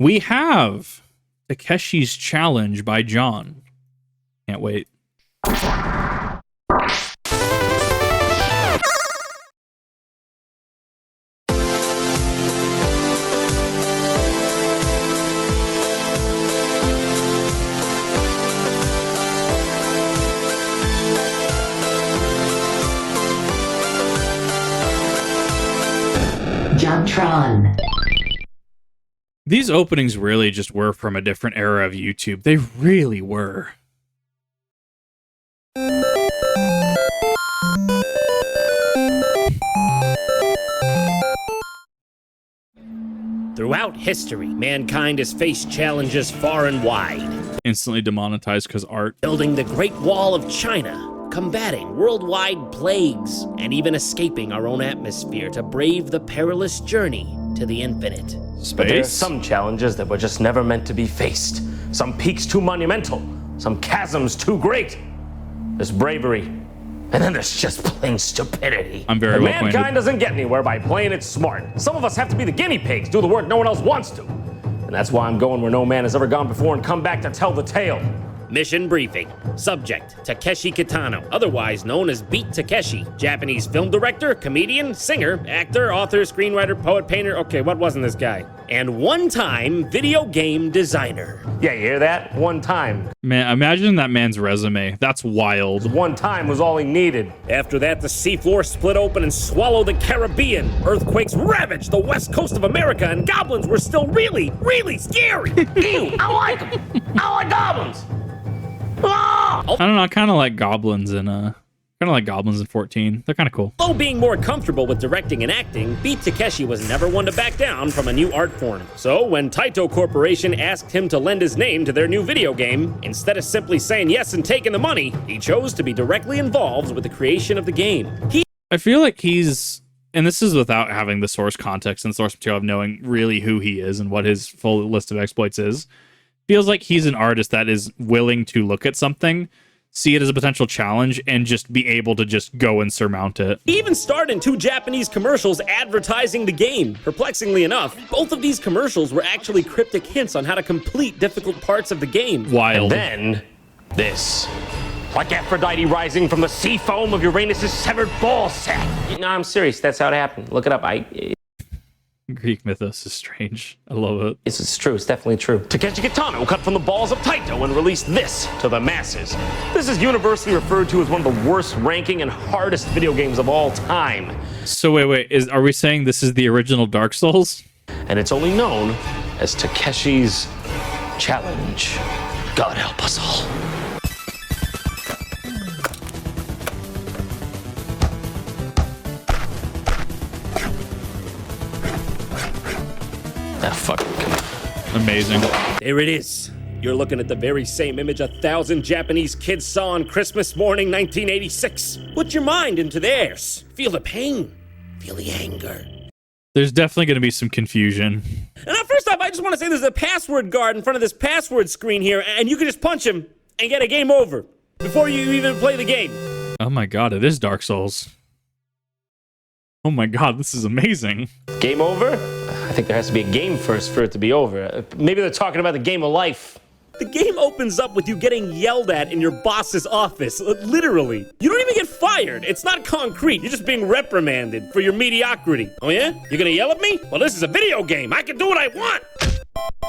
We have Takeshi's Challenge by John. Can't wait. JonTron. These openings really just were from a different era of YouTube. They really were. Throughout history, mankind has faced challenges far and wide. Instantly demonetized because art. Building the Great Wall of China, combating worldwide plagues, and even escaping our own atmosphere to brave the perilous journey to the infinite. But there are Space? some challenges that were just never meant to be faced. Some peaks too monumental, some chasms too great. There's bravery, and then there's just plain stupidity. I'm very And well acquainted. mankind doesn't get anywhere by playing it smart. Some of us have to be the guinea pigs, do the work no one else wants to. And that's why I'm going where no man has ever gone before and come back to tell the tale. Mission briefing. Subject, Takeshi Kitano, otherwise known as Beat Takeshi. Japanese film director, comedian, singer, actor, author, screenwriter, poet, painter. Okay, what wasn't this guy? And one-time video game designer. Yeah, you hear that? One time. Man, imagine that man's resume. That's wild. One time was all he needed. After that, the seafloor split open and swallowed the Caribbean. Earthquakes ravaged the west coast of America, and goblins were still really, really scary. Ew, I like them. I like goblins. Ah! I don't know. I kind of like goblins in 14. They're kind of cool. Although being more comfortable with directing and acting, Beat Takeshi was never one to back down from a new art form. So when Taito Corporation asked him to lend his name to their new video game, instead of simply saying yes and taking the money, he chose to be directly involved with the creation of the game. I feel like he's, and this is without having the source context and source material of knowing really who he is and what his full list of exploits is. Feels like he's an artist that is willing to look at something, see it as a potential challenge, and just be able to just go and surmount it. He even starred in 2 Japanese commercials advertising the game. Perplexingly enough, both of these commercials were actually cryptic hints on how to complete difficult parts of the game. Wild. And then, this. Like Aphrodite rising from the sea foam of Uranus' severed ball sack. No, I'm serious. That's how it happened. Look it up. Greek mythos is strange. I love it. It's true. It's definitely true. Takeshi Kitano cut from the balls of Taito and released this to the masses. This is universally referred to as one of the worst ranking and hardest video games of all time. So wait, are we saying this is the original Dark Souls? And it's only known as Takeshi's Challenge. God help us all. Ah, fuck. Amazing. There it is. You're looking at the very same image 1,000 Japanese kids saw on Christmas morning 1986. Put your mind into theirs. Feel the pain. Feel the anger. There's definitely going to be some confusion. And now, first off, I just want to say there's a password guard in front of this password screen here, and you can just punch him and get a game over before you even play the game. Oh my god, it is Dark Souls. Oh my god, this is amazing. Game over? I think there has to be a game first for it to be over. Maybe they're talking about the game of life. The game opens up with you getting yelled at in your boss's office, literally. You don't even get fired. It's not concrete. You're just being reprimanded for your mediocrity. Oh yeah? You're gonna yell at me? Well, this is a video game. I can do what I want.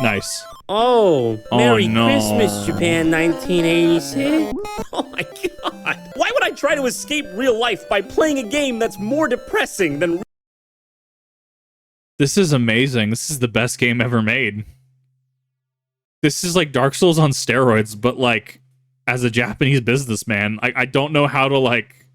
Nice. Oh, Merry no. Christmas, Japan 1986. Oh my god. Why would I try to escape real life by playing a game that's more depressing than... This is amazing. This is the best game ever made. This is like Dark Souls on steroids, but like as a Japanese businessman, I don't know how to like,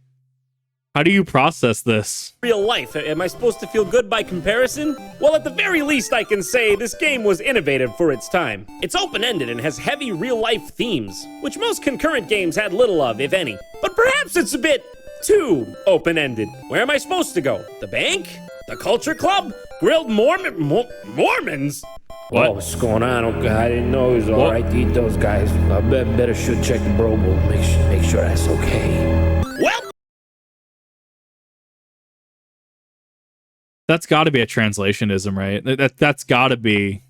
how do you process this? real life? Am I supposed to feel good by comparison? Well, at the very least, I can say this game was innovative for its time. It's open-ended and has heavy real-life themes, which most concurrent games had little of, if any. But perhaps it's a bit too open-ended. Where am I supposed to go? The bank? The culture club? Grilled Mormons? What? Oh, what's going on? Okay, I didn't know it was all right to eat those guys. I better should check the Brobel. Make sure that's okay. Well, That's got to be a translationism, right? That's got to be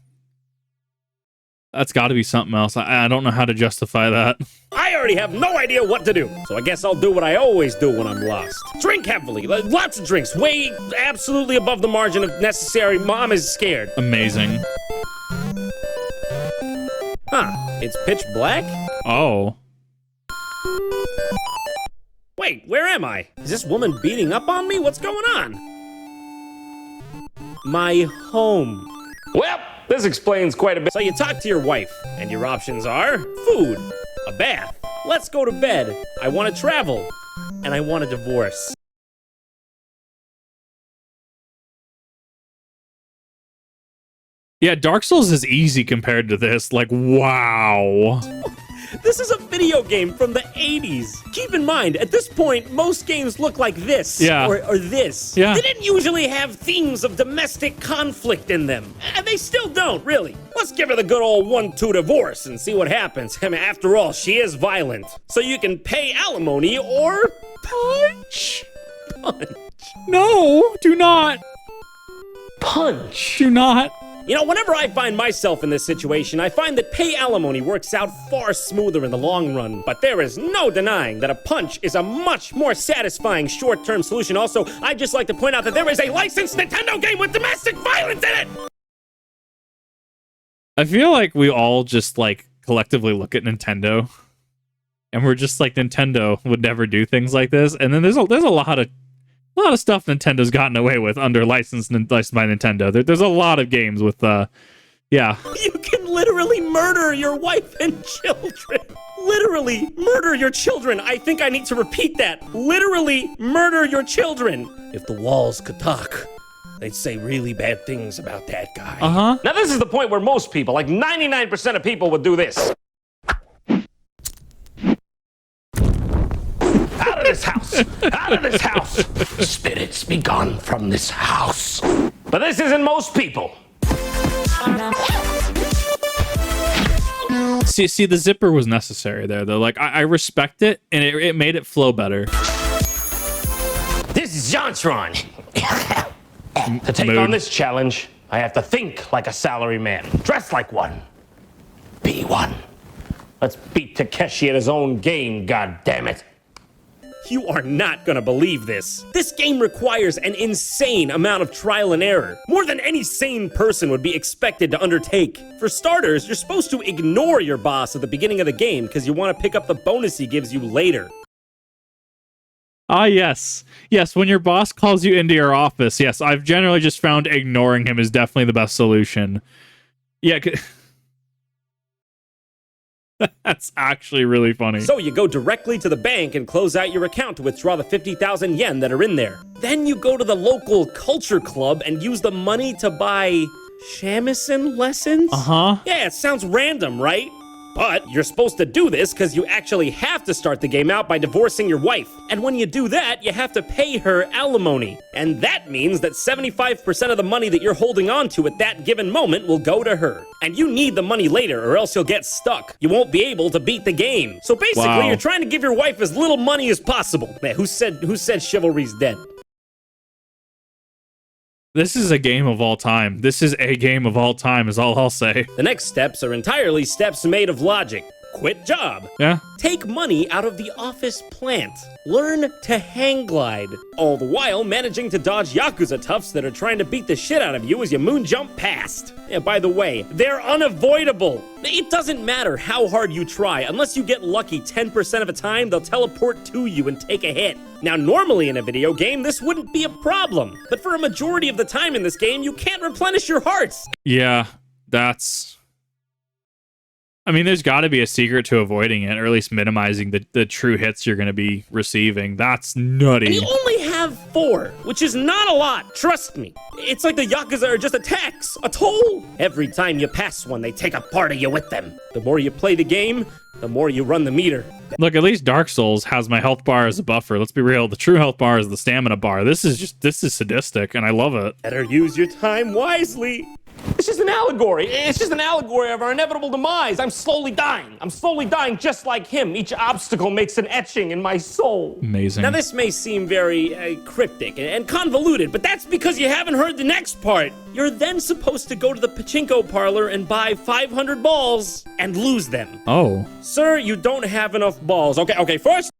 That's got to be something else. I don't know how to justify that. I already have no idea what to do, so I guess I'll do what I always do when I'm lost. Drink heavily, lots of drinks, way absolutely above the margin of necessary. Mom is scared. Amazing. Huh, it's pitch black? Oh. Wait, where am I? Is this woman beating up on me? What's going on? My home. Well, this explains quite a bit. So you talk to your wife, and your options are food, a bath, let's go to bed, I want to travel, and I want a divorce. Yeah, Dark Souls is easy compared to this. Like, wow. This is a video game from the 80s. Keep in mind, at this point, most games look like this. Yeah. Or this. Yeah. They didn't usually have themes of domestic conflict in them. And they still don't, really. Let's give her the good old 1-2 divorce and see what happens. I mean, after all, she is violent. So you can pay alimony or punch. Punch. No, do not. Punch. Do not. You know, whenever I find myself in this situation, I find that pay alimony works out far smoother in the long run. But there is no denying that a punch is a much more satisfying short-term solution. Also, I'd just like to point out that there is a licensed Nintendo game with domestic violence in it! I feel like we all just, like, collectively look at Nintendo, and we're just like, Nintendo would never do things like this. And then there's a lot of stuff Nintendo's gotten away with under licensed by Nintendo. There's a lot of games with, yeah. You can literally murder your wife and children. Literally murder your children. I think I need to repeat that. Literally murder your children. If the walls could talk, they'd say really bad things about that guy. Uh-huh. Now, this is the point where most people, like 99% of people, would do this. Out of this house! Out of this house! Spirits be gone from this house. But this isn't most people. See, the zipper was necessary there, though. Like, I respect it, and it made it flow better. This is JonTron. To take Mood. on this challenge, I have to think like a salary man, dress like one, be one. Let's beat Takeshi at his own game, goddammit. You are not gonna believe this. This game requires an insane amount of trial and error, more than any sane person would be expected to undertake. For starters, you're supposed to ignore your boss at the beginning of the game because you want to pick up the bonus he gives you later. Ah, yes. Yes, when your boss calls you into your office, yes, I've generally just found ignoring him is definitely the best solution. Yeah, that's actually really funny. So you go directly to the bank and close out your account to withdraw the 50,000 yen that are in there. Then you go to the local culture club and use the money to buy shamisen lessons? Uh-huh. Yeah, it sounds random, right? But you're supposed to do this because you actually have to start the game out by divorcing your wife. And when you do that, you have to pay her alimony. And that means that 75% of the money that you're holding on to at that given moment will go to her. And you need the money later or else you'll get stuck. You won't be able to beat the game. So basically, Wow. You're trying to give your wife as little money as possible. Man, who said chivalry's dead? This is a game of all time. This is a game of all time, is all I'll say. The next steps are entirely steps made of logic. Quit job. Yeah. Take money out of the office plant. Learn to hang glide. All the while managing to dodge Yakuza toughs that are trying to beat the shit out of you as you moon jump past. Yeah, by the way, they're unavoidable. It doesn't matter how hard you try. Unless you get lucky 10% of the time, they'll teleport to you and take a hit. Now, normally in a video game, this wouldn't be a problem. But for a majority of the time in this game, you can't replenish your hearts. Yeah, that's... I mean, there's got to be a secret to avoiding it, or at least minimizing the true hits you're going to be receiving. That's nutty. And you only have 4, which is not a lot, trust me. It's like the Yakuza are just a tax, a toll. Every time you pass one, they take a part of you with them. The more you play the game, the more you run the meter. Look, at least Dark Souls has my health bar as a buffer. Let's be real. The true health bar is the stamina bar. This is sadistic, and I love it. Better use your time wisely. It's just an allegory. It's just an allegory of our inevitable demise. I'm slowly dying. I'm slowly dying just like him. Each obstacle makes an etching in my soul. Amazing. Now, this may seem very cryptic and convoluted, but that's because you haven't heard the next part. You're then supposed to go to the pachinko parlor and buy 500 balls and lose them. Oh. Sir, you don't have enough balls. Okay, first...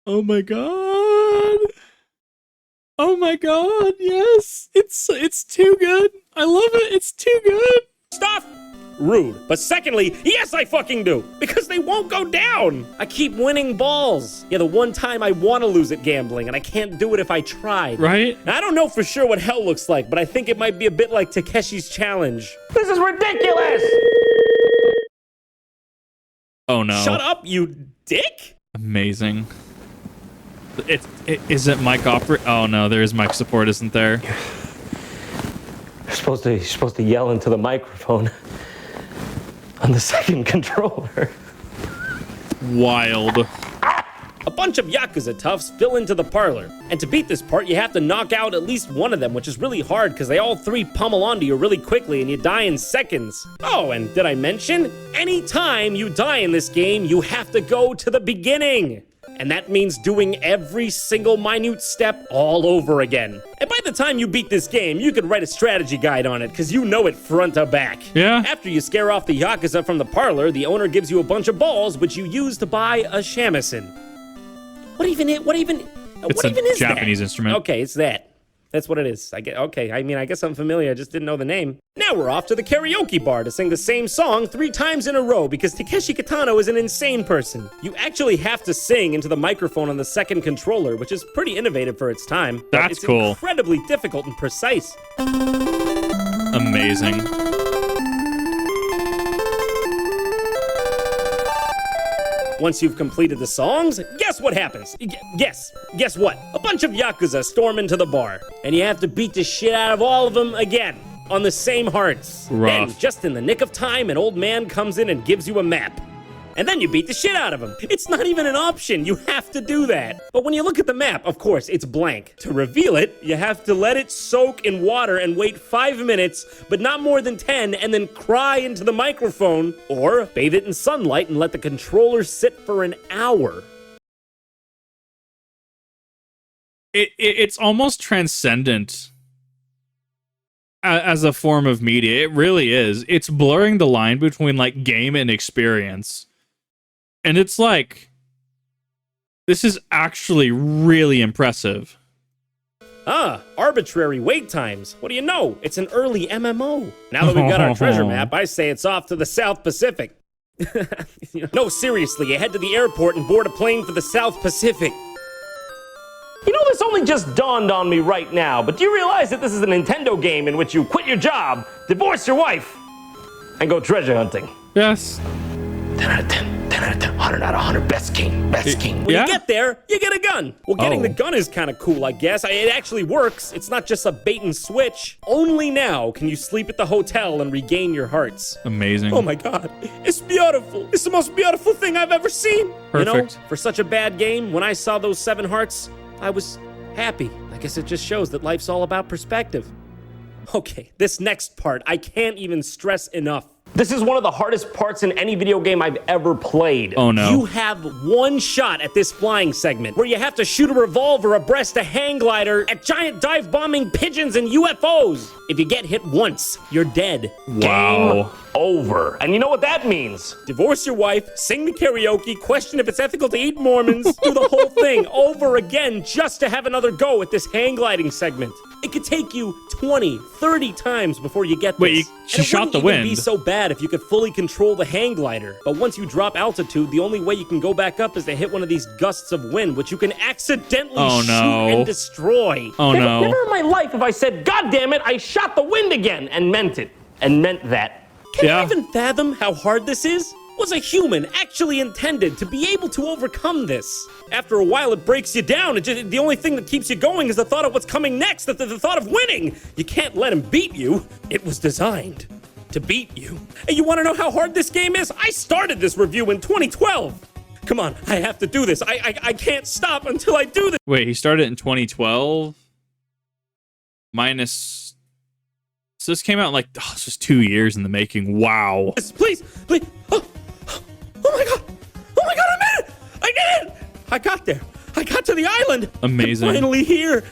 Oh my god. Oh my god, yes. It's too good. I love it. It's too good. Stuff! Rude. But secondly, yes, I fucking do. Because they won't go down. I keep winning balls. Yeah, the one time I want to lose at gambling, and I can't do it if I tried. Right? Now, I don't know for sure what hell looks like, but I think it might be a bit like Takeshi's challenge. This is ridiculous! Oh no. Shut up, you dick! Amazing. Is it mic opera? Oh no, there is mic support, isn't there? You're supposed to yell into the microphone on the second controller. Wild. A bunch of Yakuza toughs fill into the parlor. And to beat this part, you have to knock out at least one of them, which is really hard because they all three pummel onto you really quickly and you die in seconds. Oh, and did I mention? Anytime you die in this game, you have to go to the beginning. And that means doing every single minute step all over again. And by the time you beat this game, you could write a strategy guide on it, because you know it front to back. Yeah. After you scare off the Yakuza from the parlor, the owner gives you a bunch of balls, which you use to buy a shamisen. What even is that? Japanese instrument. Okay, it's that. That's what it is. I guess I'm familiar. I just didn't know the name. Now we're off to the karaoke bar to sing the same song 3 times in a row because Takeshi Kitano is an insane person. You actually have to sing into the microphone on the second controller, which is pretty innovative for its time. That's cool. It's incredibly difficult and precise. Amazing. Once you've completed the songs, guess what happens? Guess what? A bunch of Yakuza storm into the bar, and you have to beat the shit out of all of them again, on the same hearts. Rough. Then, just in the nick of time, an old man comes in and gives you a map. And then you beat the shit out of him. It's not even an option, you have to do that. But when you look at the map, of course, it's blank. To reveal it, you have to let it soak in water and wait 5 minutes, but not more than 10, and then cry into the microphone, or bathe it in sunlight and let the controller sit for an hour. It's almost transcendent as a form of media. It really is. It's blurring the line between like game and experience. And it's like, this is actually really impressive. Arbitrary wait times. What do you know? It's an early MMO. Now that we've got our treasure map, I say it's off to the South Pacific. No, seriously, you head to the airport and board a plane for the South Pacific. You know, this only just dawned on me right now, but do you realize that this is a Nintendo game in which you quit your job, divorce your wife, and go treasure hunting? Yes. 10 out of 10, 10 out of 10, 100 out of 100, best game. When you get there, you get a gun. Well, getting the gun is kind of cool, I guess. It actually works. It's not just a bait and switch. Only now can you sleep at the hotel and regain your hearts. Amazing. Oh my god, it's beautiful. It's the most beautiful thing I've ever seen. Perfect. You know, for such a bad game, when I saw those 7 hearts, I was happy. I guess it just shows that life's all about perspective. Okay, this next part, I can't even stress enough. This is one of the hardest parts in any video game I've ever played. Oh no. You have one shot at this flying segment where you have to shoot a revolver abreast a hang glider at giant dive bombing pigeons and UFOs. If you get hit once, you're dead. Wow. Game over. And you know what that means? Divorce your wife, sing the karaoke, question if it's ethical to eat Mormons, do the whole thing over again just to have another go at this hang gliding segment. It could take you 20, 30 times before you get this. Wait, she shot the wind. It wouldn't even be so bad if you could fully control the hang glider. But once you drop altitude, the only way you can go back up is to hit one of these gusts of wind, which you can accidentally shoot and destroy. Oh no. Never in my life have I said, God damn it, I shot the wind again, and meant it. And meant that. Can you even fathom how hard this is? Was a human actually intended to be able to overcome this? After a while, it breaks you down. The only thing that keeps you going is the thought of what's coming next, the thought of winning. You can't let him beat you. It was designed to beat you. And you want to know how hard this game is? I started this review in 2012. Come on, I have to do this. I can't stop until I do this. Wait, he started in 2012? Minus... So this came out in like, this was 2 years in the making. Wow. Please. Oh my God. I made it. I did it. I got there. I got to the island. Amazing. I'm finally here.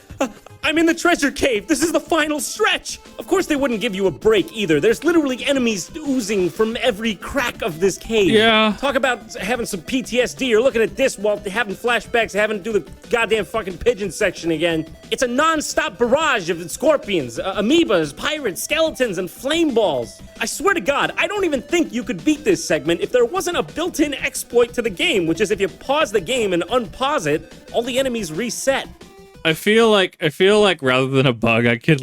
I'm in the treasure cave. This is the final stretch. Of course, they wouldn't give you a break either. There's literally enemies oozing from every crack of this cave. Yeah. Talk about having some PTSD. You're looking at this while having flashbacks, having to do the goddamn fucking pigeon section again. It's a non-stop barrage of scorpions, amoebas, pirates, skeletons, and flame balls. I swear to God, I don't even think you could beat this segment if there wasn't a built-in exploit to the game, which is if you pause the game and unpause it, all the enemies reset. I feel like rather than a bug, I could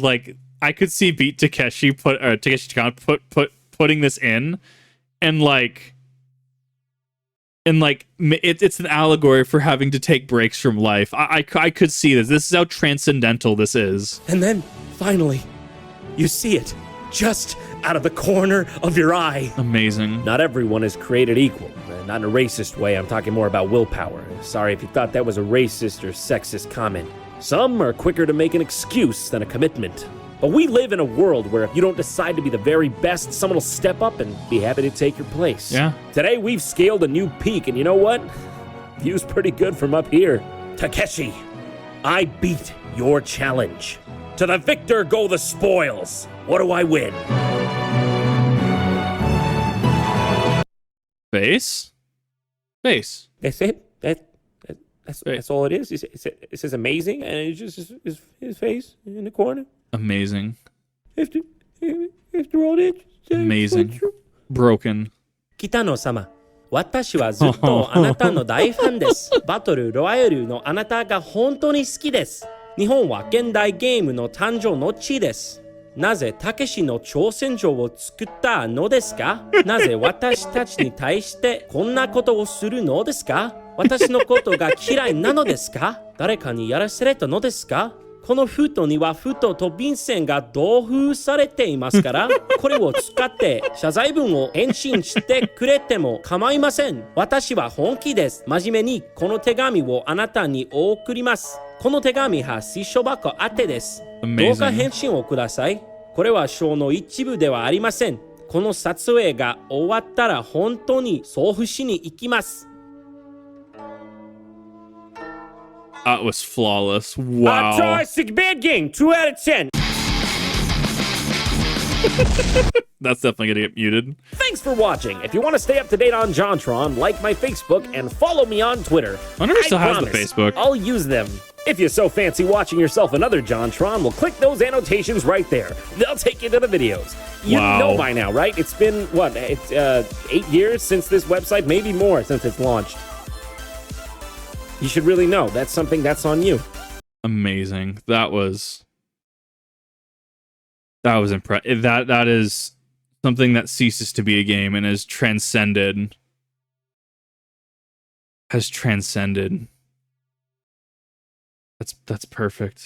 see Beat Takeshi Takeshi putting this in, and it's an allegory for having to take breaks from life. I could see this. This is how transcendental this is. And then finally, you see it just out of the corner of your eye. Amazing. Not everyone is created equal. Not in a racist way. I'm talking more about willpower. Sorry if you thought that was a racist or sexist comment. Some are quicker to make an excuse than a commitment. But we live in a world where if you don't decide to be the very best, someone will step up and be happy to take your place. Yeah. Today we've scaled a new peak, and you know what? View's pretty good from up here. Takeshi, I beat your challenge. To the victor go the spoils. What do I win? Face? That's it? That's all it is? It says amazing, and it's just his face in the corner. Amazing. After all that, Amazing. Broken. 北野様、私はずっとあなたの大ファンです。バトルロワイヤルのあなたが本当に好きです。日本は現代ゲームの誕生の地です。なぜたけしの挑戦状を作ったのですか？なぜ私たちに対してこんなことをするのですか？私のことが嫌いなのですか？誰かにやらせれたのですか？この封筒には封筒と便箋が同封されていますから、これを使って謝罪文を返信してくれても構いません。私は本気です。真面目にこの手紙をあなたに送ります。この手紙は水書箱宛てです。どうか返信をください。これはショーの一部ではありません。この撮影が終わったら本当に送付しに行きます。That was flawless. Wow. Fantastic bad game. 2 out of 10. That's definitely gonna get muted. Thanks for watching. If you want to stay up to date on JonTron, like my Facebook and follow me on Twitter. I wonder if it still has the Facebook. I'll use them. If you so fancy watching yourself another JonTron, well, click those annotations right there. They'll take you to the videos. You know by now, right? It's been, what, 8 years since this website? Maybe more since it's launched. You should really know. That's something that's on you. Amazing. That was impressive. That is something that ceases to be a game and has transcended. That's perfect.